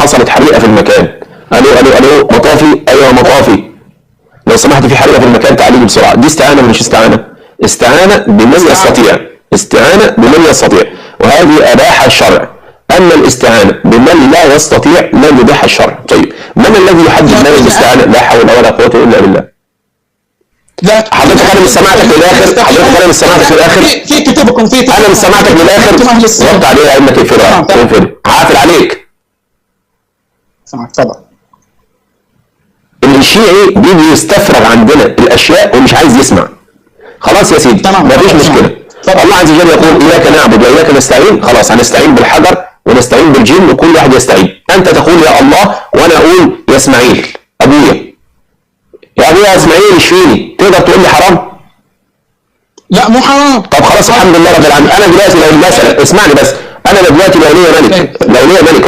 حصلت حريقه في المكان، الو الو الو مطافي، ايوه مطافي، لو سمحت في حريقه في المكان تعالي لي بسرعه. دي استعانه مش استعانه؟ استعانه بمن يستطيع، استعانه بمن يستطيع، وهذه اباح الشرع. اما الاستعانه بمن لا يستطيع لم يبيح الشرع. طيب من الذي يحدد من الاستعانه؟ لا حول ولا قوه الا بالله. لا حضرتك انا مش سمعتك للاخر، حضرتك انا مش سمعتك للاخر، في كتبكم، في انا مش سمعتك للاخر. رد عليها انك اقفلها، عافل عليك. سمعت، اتفضل. الشيعي بيجي يستفرغ عندنا الاشياء ومش عايز يسمع. خلاص يا سيدي مفيش مشكله. الله عز وجل يقول اياك نعبد واياك نستعين، خلاص هنستعين بالحجر ونستعين بالجن وكل واحد يستعين. انت تقول يا الله وانا اقول يا اسماعيل ابويا، يا ابويا يا اسماعيل اشفيني، تقدر تقول لي حرام؟ لا مو حرام. طب خلاص الحمد لله رب العالمين. انا دلوقتي لو مثلا اسمعني بس، انا دلوقتي لو ليا ملك